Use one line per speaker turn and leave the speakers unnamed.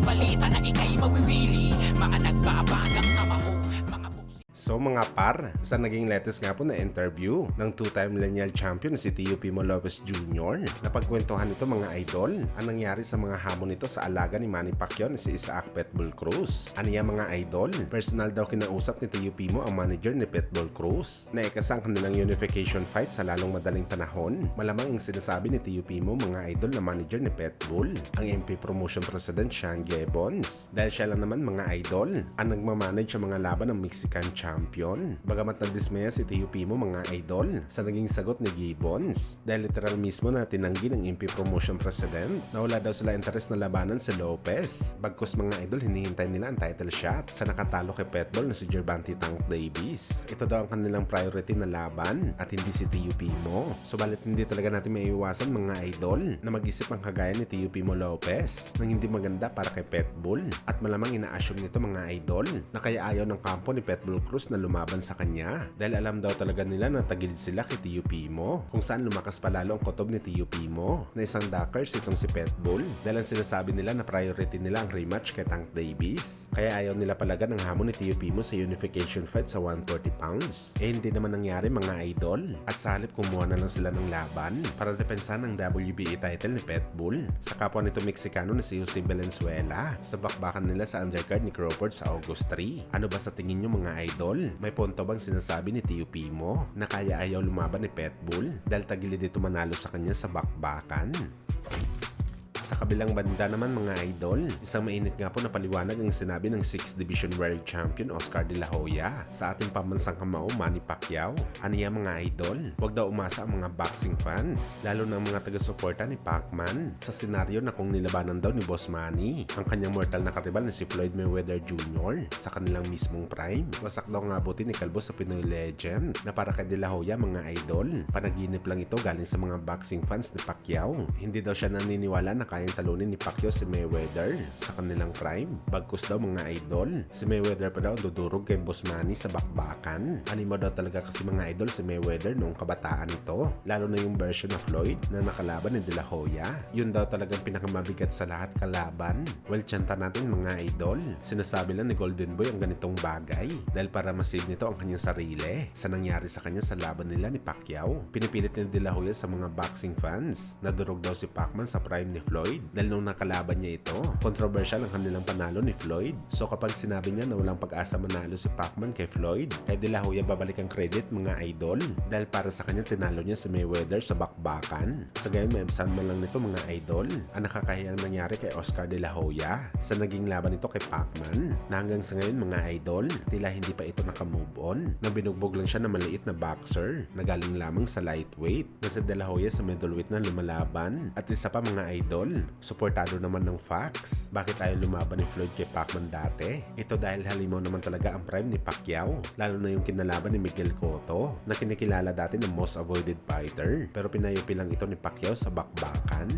balita na ika'y mawiwili. Mga nagbabagang kamao, mga buksi.
So mga par, sa naging latest nga po na interview ng two-time lineal champion si Teofimo Lopez Jr. Napagkwentuhan nito mga idol ang nangyari sa mga hamon nito sa alaga ni Manny Pacquiao na si Isaac Pitbull Cruz. Ano yan mga idol? Personal daw kinausap ni Teofimo ang manager ni Pitbull Cruz na ikasang kanilang unification fight sa lalong madaling panahon. Malamang ang sinasabi ni Teofimo mga idol na manager ni Pitbull, ang MP Promotion President Sean Gibbons. Dahil siya lang naman mga idol ang nagmamanage sa mga laban ng Mexican champion. Bagamat nagdismaya si Teofimo mga idol sa naging sagot ni Gibbons dahil literal mismo na tinanggi ng MP Promotion President na wala daw sila interes na labanan si Lopez. Bagkus mga idol hinihintay nila ang title shot sa nakatalo kay Pitbull na si Gervonta Tank Davis. Ito daw ang kanilang priority na laban at hindi si Teofimo. Subalit hindi talaga natin maiiwasan mga idol na mag-isip ang kagaya ni Teofimo Lopez nang hindi maganda para kay Pitbull at malamang ina-assume nito mga idol na kaya ayaw ng kampo ni Pitbull Cruz na lumaban sa kanya dahil alam daw talaga nila na tagilid sila kay Teofimo kung saan lumakas palalo ang kotob ni Teofimo na isang duckers itong si Pitbull dahil ang sinasabi nila na priority nila ang rematch kay Tank Davis kaya ayaw nila palagan ng hamon ni Teofimo sa unification fight sa 140 pounds. Hindi naman nangyari mga idol at sa halip kumuha na lang sila ng laban para depensahan ang WBA title ni Pitbull sa kapwa nito Mexicano na si Jose Valenzuela sa bakbakan nila sa undercard ni Crawford sa August 3. Ano ba sa tingin nyo mga idol? May punto bang sinasabi ni Teofimo na kaya ayaw lumaban ni Pitbull dahil tagilid dito manalo sa kanya sa bakbakan? Sa kabilang banda naman mga idol, isang mainit nga po na paliwanag ang sinabi ng 6th Division World Champion Oscar De La Hoya sa ating pambansang kamao Manny Pacquiao. Ano yan mga idol? Huwag daw umasa ang mga boxing fans, lalo ng mga taga-suporta ni Pacman sa senaryo na kung nilabanan daw ni Boss Manny ang kanyang mortal na karibal na si Floyd Mayweather Jr. sa kanilang mismong prime. Wasak daw nga buti ni Kalbo sa Pinoy Legend na para kay De La Hoya mga idol. Panaginip lang ito galing sa mga boxing fans ni Pacquiao. Hindi daw siya naniniwala na kayang talunin ni Pacquiao si Mayweather sa kanilang prime. Bagkus daw mga idol, si Mayweather pa daw dudurog kay Boss Manny sa bakbakan. Animo daw talaga kasi mga idol si Mayweather noong kabataan ito, lalo na yung version of Floyd na nakalaban ni De La Hoya. Yun daw talagang pinakamabigat sa lahat kalaban. Well, tiyanta natin mga idol, sinasabi lang ni Golden Boy ang ganitong bagay dahil para masave nito ang kanyang sarili sa nangyari sa kanya sa laban nila ni Pacquiao. Pinipilit ni De La Hoya sa mga boxing fans na durog daw si Pacman sa prime ni Floyd dahil nung nakalaban niya ito, controversial ang kanilang panalo ni Floyd. So kapag sinabi niya na walang pag-asa manalo si Pacman kay Floyd, kay De La Hoya babalik ang credit mga idol dahil para sa kanya tinalo niya si Mayweather sa bakbakan. Sa gayon may ebsan man lang nito mga idol ang nakakahiyang nangyari kay Oscar De La Hoya sa naging laban nito kay Pacman na hanggang sa ngayon mga idol tila hindi pa ito nakamove on na binugbog lang siya na maliit na boxer na galing lamang sa lightweight na si De La Hoya sa middleweight na lumalaban. At isa pa mga idol, suportado naman ng facts. Bakit ayaw lumaban ni Floyd kay Pacman dati? Ito dahil halimaw naman talaga ang prime ni Pacquiao, lalo na yung kinalaban ni Miguel Cotto na kinikilala dati ng most avoided fighter pero pinayupi lang ito ni Pacquiao sa bakbakan.